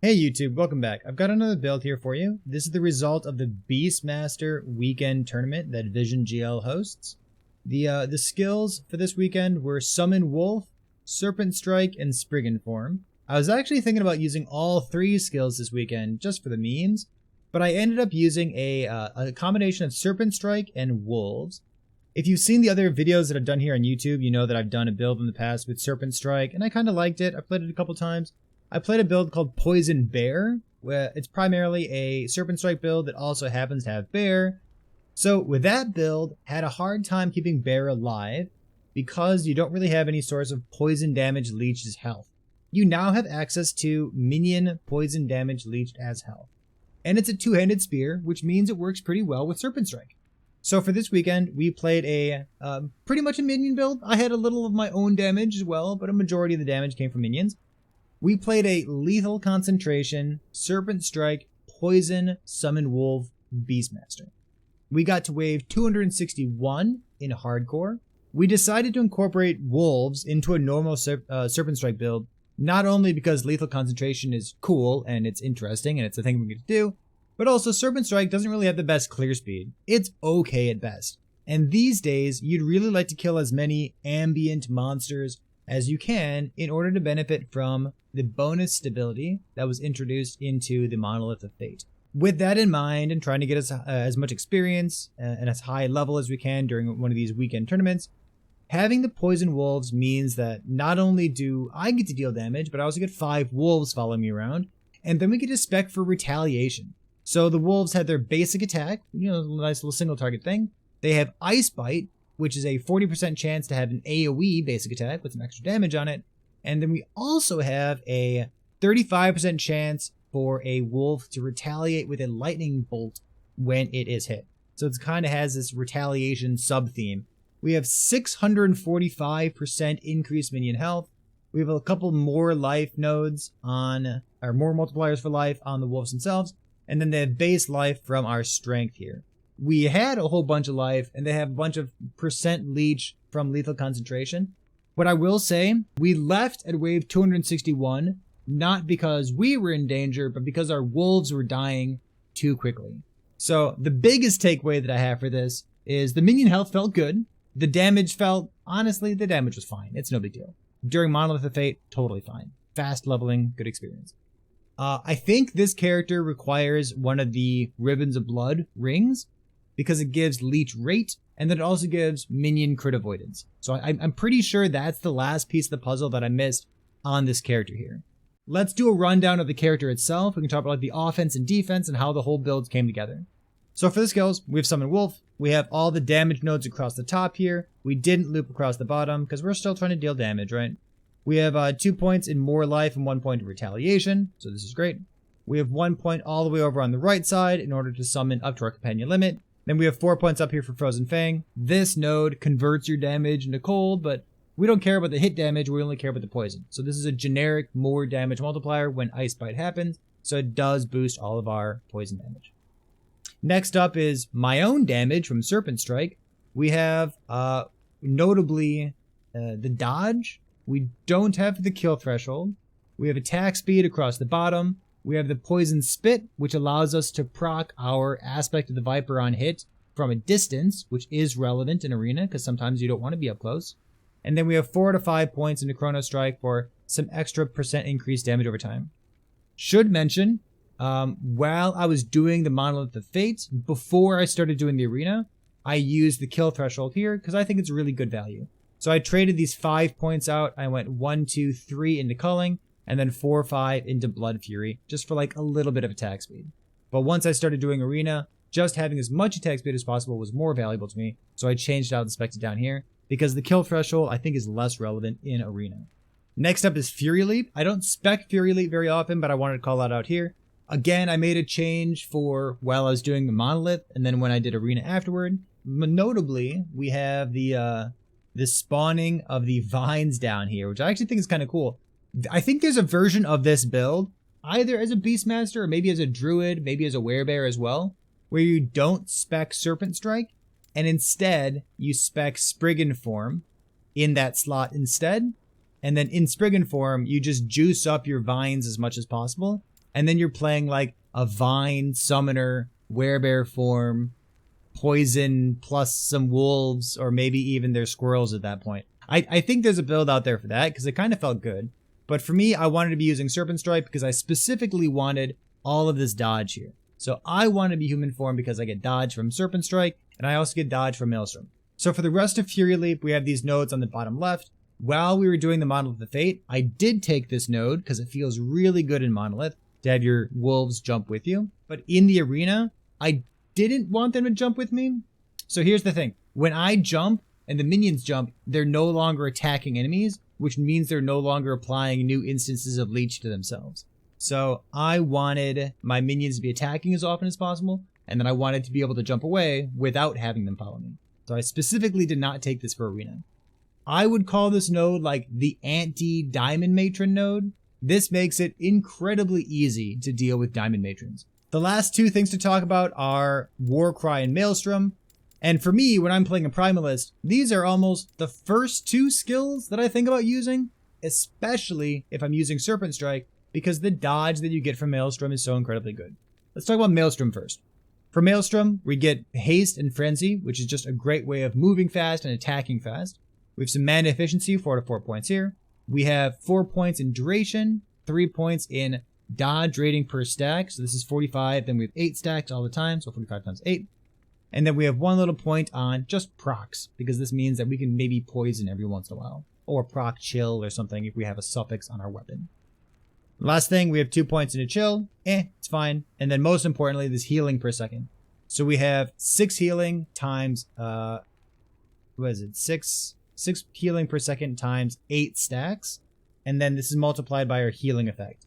Hey YouTube, welcome back. I've got another build here for you. This is the result of the Beastmaster weekend tournament that Vision GL hosts. The skills for this weekend were Summon Wolf, Serpent Strike, and Spriggan Form. I was actually thinking about using all three skills this weekend just for the memes, but I ended up using a combination of Serpent Strike and Wolves. If you've seen the other videos that I've done here on YouTube, you know that I've done a build in the past with Serpent Strike, and I kind of liked it. I played it a couple times. I played a build called Poison Bear, where it's primarily a Serpent Strike build that also happens to have Bear. So with that build, had a hard time keeping Bear alive because you don't really have any source of poison damage leached as health. You now have access to minion poison damage leached as health. And it's a two-handed spear, which means it works pretty well with Serpent Strike. So for this weekend, we played a pretty much a minion build. I had a little of my own damage as well, but a majority of the damage came from minions. We played a Lethal Concentration, Serpent Strike, Poison, Summon Wolf, Beastmaster. We got to wave 261 in Hardcore. We decided to incorporate Wolves into a normal Serpent Strike build, not only because Lethal Concentration is cool and it's interesting and it's a thing we get to do, but also Serpent Strike doesn't really have the best clear speed. It's okay at best. And these days, you'd really like to kill as many ambient monsters as you can in order to benefit from the bonus stability that was introduced into the Monolith of Fate. With that in mind, and trying to get us as much experience and as high level as we can during one of these weekend tournaments, having the Poison Wolves means that not only do I get to deal damage, but I also get 5 wolves following me around, and then we get to spec for retaliation. So the wolves had their basic attack, a nice little single target thing. They have Ice Bite, which is a 40% chance to have an AoE basic attack with some extra damage on it. And then we also have a 35% chance for a wolf to retaliate with a lightning bolt when it is hit. So it kind of has this retaliation sub-theme. We have 645% increased minion health. We have a couple more life nodes on, or more multipliers for life on the wolves themselves. And then they have base life from our strength here. We had a whole bunch of life, and they have a bunch of percent leech from Lethal Concentration. What I will say, we left at wave 261, not because we were in danger, but because our wolves were dying too quickly. So the biggest takeaway that I have for this is the minion health felt good. The damage honestly, the damage was fine. It's no big deal. During Monolith of Fate, totally fine. Fast leveling, good experience. I think this character requires one of the Ribbons of Blood rings, because it gives leech rate, and then it also gives minion crit avoidance. So I'm pretty sure that's the last piece of the puzzle that I missed on this character here. Let's do a rundown of the character itself. We can talk about the offense and defense and how the whole build came together. So for the skills, we have Summon Wolf. We have all the damage nodes across the top here. We didn't loop across the bottom because we're still trying to deal damage, right? We have 2 points in more life and 1 point of retaliation, so this is great. We have 1 point all the way over on the right side in order to summon up to our companion limit. Then we have 4 points up here for Frozen Fang. This node converts your damage into cold, but we don't care about the hit damage, we only care about the poison. So this is a generic more damage multiplier when Ice Bite happens, so it does boost all of our poison damage. Next up is my own damage from Serpent Strike. We have, notably, the dodge. We don't have the kill threshold. We have attack speed across the bottom. We have the Poison Spit, which allows us to proc our Aspect of the Viper on hit from a distance, which is relevant in Arena, because sometimes you don't want to be up close. And then we have 4 to 5 points into Chrono Strike for some extra percent increased damage over time. Should mention, while I was doing the Monolith of Fate, before I started doing the Arena, I used the kill threshold here, because I think it's really good value. So I traded these 5 points out. I went 1, 2, 3 into Culling, and then 4 or 5 into Blood Fury, just for like a little bit of attack speed. But once I started doing Arena, just having as much attack speed as possible was more valuable to me, so I changed out and spec'd it down here, because the kill threshold I think is less relevant in Arena. Next up is Fury Leap. I don't spec Fury Leap very often, but I wanted to call that out here. Again, I made a change for while I was doing the Monolith, and then when I did Arena afterward. Notably, we have the spawning of the vines down here, which I actually think is kind of cool. I think there's a version of this build, either as a Beastmaster or maybe as a Druid, maybe as a Werebear as well, where you don't spec Serpent Strike, and instead you spec Spriggan Form in that slot instead, and then in Spriggan Form, you just juice up your vines as much as possible, and then you're playing like a Vine, Summoner, Werebear form, Poison plus some Wolves, or maybe even their Squirrels at that point. I think there's a build out there for that because it kind of felt good. But for me, I wanted to be using Serpent Strike because I specifically wanted all of this dodge here. So I want to be human form because I get dodge from Serpent Strike, and I also get dodge from Maelstrom. So for the rest of Fury Leap, we have these nodes on the bottom left. While we were doing the Monolith of Fate, I did take this node because it feels really good in Monolith to have your wolves jump with you. But in the arena, I didn't want them to jump with me. So here's the thing. When I jump and the minions jump, they're no longer attacking enemies, which means they're no longer applying new instances of leech to themselves. So I wanted my minions to be attacking as often as possible, and then I wanted to be able to jump away without having them follow me. So I specifically did not take this for arena. I would call this node like the anti-Diamond Matron node. This makes it incredibly easy to deal with Diamond Matrons. The last two things to talk about are Warcry and Maelstrom. And for me, when I'm playing a Primalist, these are almost the first two skills that I think about using, especially if I'm using Serpent Strike, because the dodge that you get from Maelstrom is so incredibly good. Let's talk about Maelstrom first. For Maelstrom, we get Haste and Frenzy, which is just a great way of moving fast and attacking fast. We have some mana efficiency, 4 to 4 points here. We have 4 points in duration, 3 points in dodge rating per stack. So this is 45, then we have 8 stacks all the time, so 45 times 8. And then we have 1 little point on just procs, because this means that we can maybe poison every once in a while, or proc chill or something if we have a suffix on our weapon. Last thing, we have 2 points in a chill. It's fine. And then most importantly, this healing per second. So we have 6 healing times, 6 healing per second times 8 stacks. And then this is multiplied by our healing effect.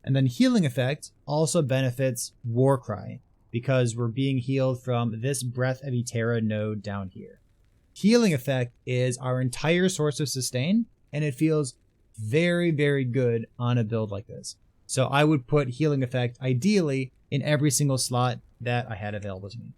And then healing effect also benefits Warcry, because we're being healed from this Breath of Eterra node down here. Healing effect is our entire source of sustain, and it feels very, very good on a build like this. So I would put healing effect ideally in every single slot that I had available to me.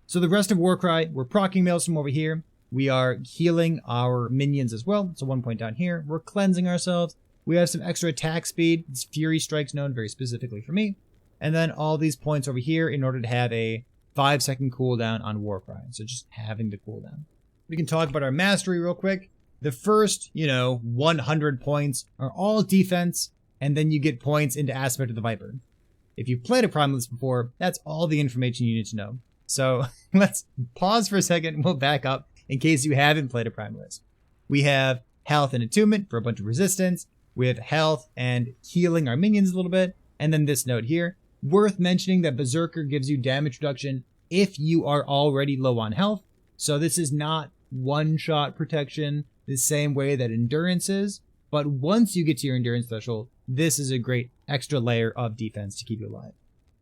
So the rest of Warcry, we're proccing Maelstrom over here. We are healing our minions as well. So 1 point down here. We're cleansing ourselves. We have some extra attack speed. It's Fury Strike's known very specifically for me. And then all these points over here in order to have a 5-second cooldown on Warcry. So just having the cooldown. We can talk about our mastery real quick. The first, 100 points are all defense, and then you get points into Aspect of the Viper. If you've played a Primalist before, that's all the information you need to know. So let's pause for a second and we'll back up in case you haven't played a Primalist. We have health and attunement for a bunch of resistance. We have health and healing our minions a little bit. And then this note here. Worth mentioning that Berserker gives you damage reduction if you are already low on health. So this is not one-shot protection the same way that Endurance is. But once you get to your Endurance threshold, this is a great extra layer of defense to keep you alive.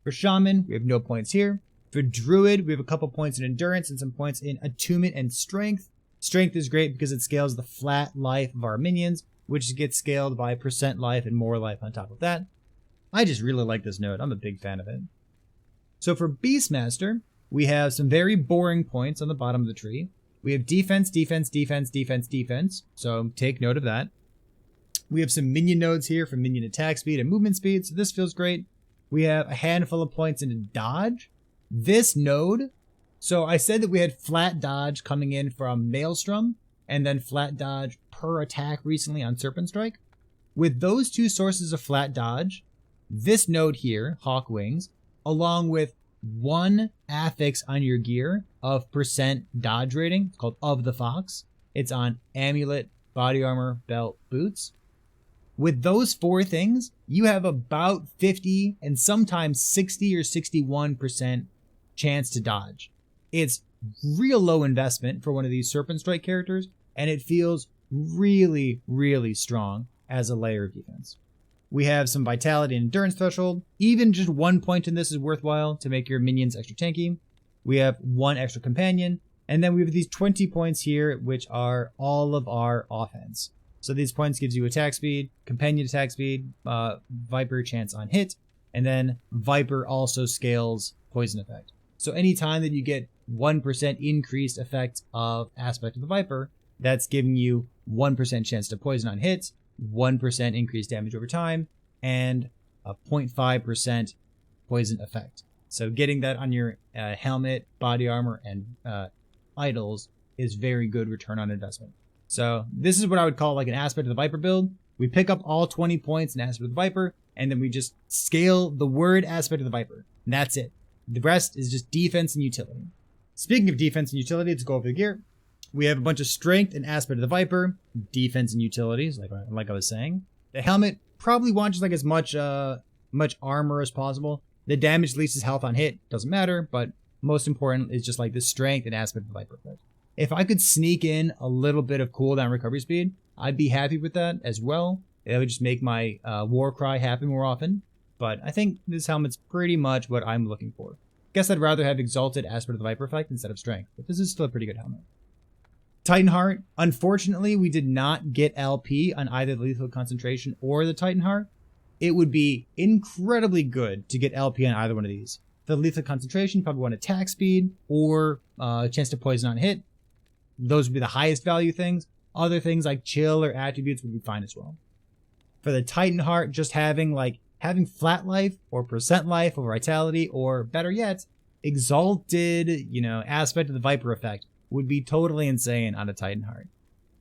For Shaman, we have no points here. For Druid, we have a couple points in Endurance and some points in Attunement and Strength. Strength is great because it scales the flat life of our minions, which gets scaled by percent life and more life on top of that. I just really like this node. I'm a big fan of it. So for Beastmaster, we have some very boring points on the bottom of the tree. We have defense, defense, defense, defense, defense. So take note of that. We have some minion nodes here for minion attack speed and movement speed. So this feels great. We have a handful of points into dodge. This node. So I said that we had flat dodge coming in from Maelstrom and then flat dodge per attack recently on Serpent Strike. With those two sources of flat dodge, this node here, Hawk Wings, along with 1 affix on your gear of percent dodge rating, called Of the Fox. It's on amulet, body armor, belt, boots. With those 4 things, you have about 50 and sometimes 60 or 61% chance to dodge. It's real low investment for one of these Serpent Strike characters, and it feels really, really strong as a layer of defense. We have some vitality and endurance threshold. Even just 1 point in this is worthwhile to make your minions extra tanky. We have 1 extra companion. And then we have these 20 points here, which are all of our offense. So these points gives you attack speed, companion attack speed, Viper chance on hit, and then Viper also scales poison effect. So anytime that you get 1% increased effect of Aspect of the Viper, that's giving you 1% chance to poison on hits, 1% increased damage over time, and a 0.5% poison effect. So getting that on your helmet, body armor, and idols is very good return on investment. So this is what I would call like an Aspect of the Viper build. We pick up all 20 points in Aspect of the Viper, and then we just scale the word Aspect of the Viper. And that's it. The rest is just defense and utility. Speaking of defense and utility, let's go over the gear. We have a bunch of strength and Aspect of the Viper, defense and utilities, like I was saying. The helmet probably wants like as much armor as possible. The damage leases health on hit, doesn't matter, but most important is just like the strength and Aspect of the Viper effect. If I could sneak in a little bit of cooldown recovery speed, I'd be happy with that as well. It would just make my Warcry happen more often. But I think this helmet's pretty much what I'm looking for. Guess I'd rather have Exalted Aspect of the Viper effect instead of Strength, but this is still a pretty good helmet. Titan Heart. Unfortunately, we did not get LP on either the Lethal Concentration or the Titan Heart. It would be incredibly good to get LP on either one of these. The Lethal Concentration, probably want attack speed or a chance to poison on hit. Those would be the highest value things. Other things like chill or attributes would be fine as well. For the Titan Heart, just having flat life or percent life or vitality, or better yet, Exalted, Aspect of the Viper effect would be totally insane on a Titan Heart.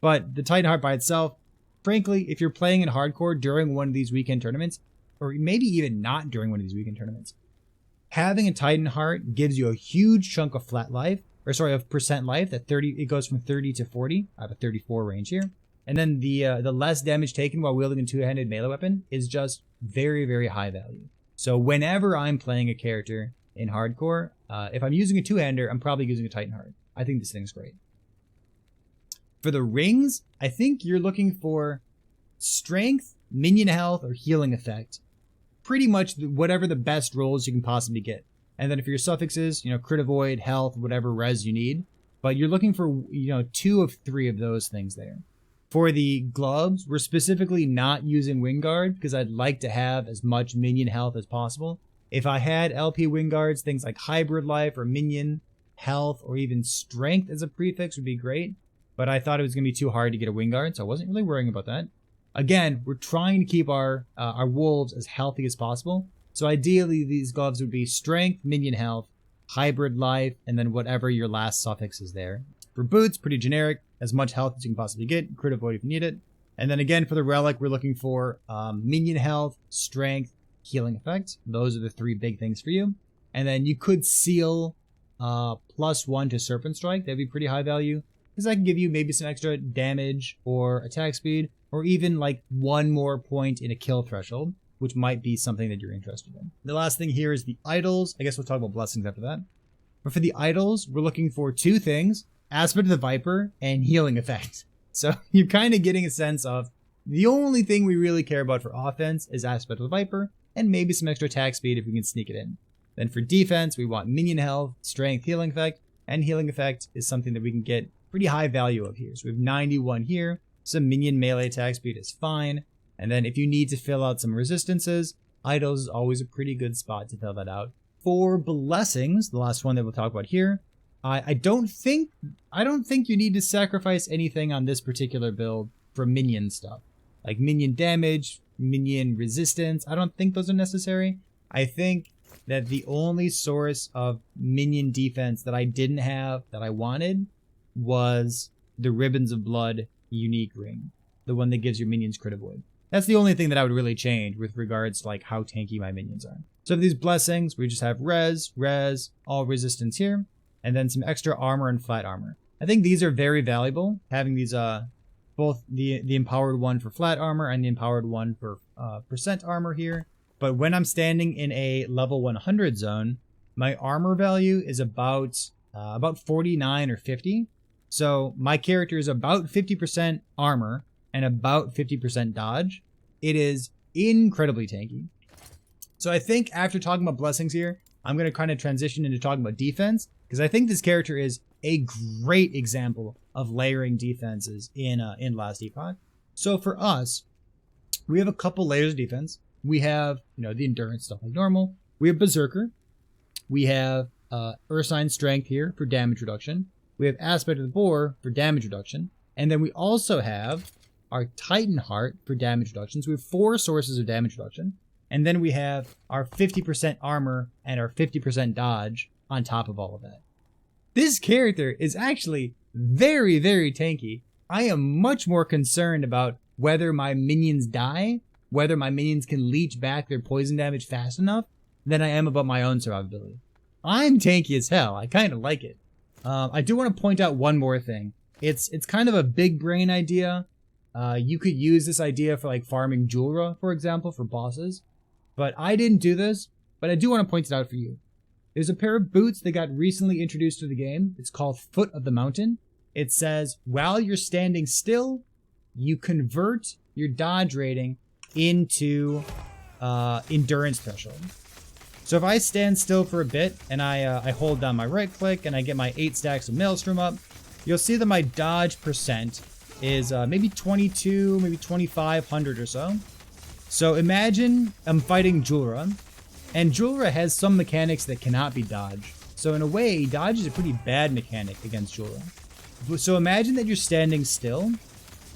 But the Titan Heart by itself, frankly, if you're playing in hardcore during one of these weekend tournaments, or maybe even not during one of these weekend tournaments, having a Titan Heart gives you a huge chunk of flat life, of percent life. It goes from 30 to 40. I have a 34 range here. And then the less damage taken while wielding a two-handed melee weapon is just very, very high value. So whenever I'm playing a character in hardcore, if I'm using a two-hander, I'm probably using a Titan Heart. I think this thing's great. For the rings, I think you're looking for strength, minion health, or healing effect. Pretty much whatever the best rolls you can possibly get. And then for your suffixes, crit avoid, health, whatever res you need. But you're looking for, 2 of 3 of those things there. For the gloves, we're specifically not using Wingguard because I'd like to have as much minion health as possible. If I had LP Wingguards, things like hybrid life or minion health or even strength as a prefix would be great. But I thought it was going to be too hard to get a Wingguard, so I wasn't really worrying about that. Again, we're trying to keep our wolves as healthy as possible. So ideally, these gloves would be strength, minion health, hybrid life, and then whatever your last suffix is there. For boots, pretty generic, as much health as you can possibly get, crit avoid if you need it. And then again, for the relic, we're looking for minion health, strength, healing effect. Those are the 3 big things for you. And then you could seal +1 to Serpent Strike. That'd be pretty high value, because that can give you maybe some extra damage or attack speed, or even like 1 more point in a kill threshold, which might be something that you're interested in. The last thing here is the idols. I guess we'll talk about blessings after that. But for the idols, we're looking for 2 things: Aspect of the Viper and healing effect. So you're kind of getting a sense of the only thing we really care about for offense is Aspect of the Viper and maybe some extra attack speed if we can sneak it in. Then for defense, we want minion health, strength, healing effect, and healing effect is something that we can get pretty high value of here. So we have 91 here. Some minion melee attack speed is fine. And then if you need to fill out some resistances, idols is always a pretty good spot to fill that out. For blessings, the last one that we'll talk about here, I don't think you need to sacrifice anything on this particular build for minion stuff. Like minion damage, minion resistance, I don't think those are necessary. I think that the only source of minion defense that I didn't have that I wanted was the Ribbons of Blood unique ring. The one that gives your minions crit avoid. That's the only thing that I would really change with regards to like how tanky my minions are. So for these blessings, we just have res, all resistance here, and then some extra armor and flat armor. I think these are very valuable, having these both the empowered one for flat armor and the empowered one for percent armor here. But when I'm standing in a level 100 zone, my armor value is about 49 or 50. So my character is about 50% armor and about 50% dodge. It is incredibly tanky. So I think after talking about blessings here, I'm going to kind of transition into talking about defense, because I think this character is a great example of layering defenses in Last Epoch. So for us, we have a couple layers of defense. We have, the endurance stuff like normal. We have Berserker. We have Ursine Strength here for damage reduction. We have Aspect of the Boar for damage reduction. And then we also have our Titan Heart for damage reduction. So we have 4 sources of damage reduction. And then we have our 50% armor and our 50% dodge on top of all of that. This character is actually very, very tanky. I am much more concerned about whether my minions die, whether my minions can leech back their poison damage fast enough, than I am about my own survivability. I'm tanky as hell. I kind of like it. I do want to point out one more thing. It's kind of a big brain idea. You could use this idea for like farming Julra, for example, for bosses. But I didn't do this, but I do want to point it out for you. There's a pair of boots that got recently introduced to the game. It's called Foot of the Mountain. It says, while you're standing still, you convert your dodge rating into endurance threshold. So if I stand still for a bit and I hold down my right click and I get my 8 stacks of Maelstrom up, you'll see that my dodge percent is maybe 22, maybe 2500 or so. So imagine I'm fighting Julra, and Julra has some mechanics that cannot be dodged. So in a way, dodge is a pretty bad mechanic against Julra. So imagine that you're standing still,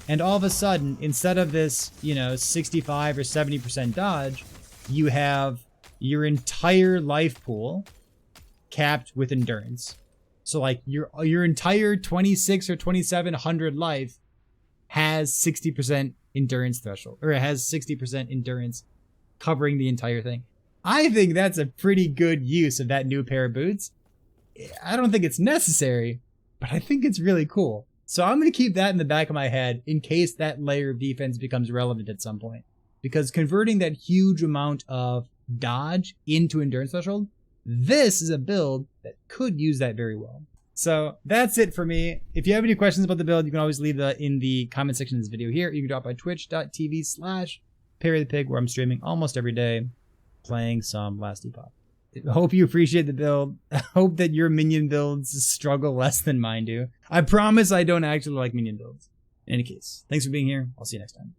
and all of a sudden, instead of this, 65 or 70% dodge, you have your entire life pool capped with endurance. So like your entire 26 or 2700 life has 60% endurance threshold, or it has 60% endurance covering the entire thing. I think that's a pretty good use of that new pair of boots. I don't think it's necessary, but I think it's really cool. So I'm going to keep that in the back of my head in case that layer of defense becomes relevant at some point. Because converting that huge amount of dodge into endurance threshold, this is a build that could use that very well. So that's it for me. If you have any questions about the build, you can always leave that in the comment section of this video here. You can drop by twitch.tv/ParryThePig, where I'm streaming almost every day, playing some Last Epoch. I hope you appreciate the build. I hope that your minion builds struggle less than mine do. I promise I don't actually like minion builds. In any case, thanks for being here. I'll see you next time.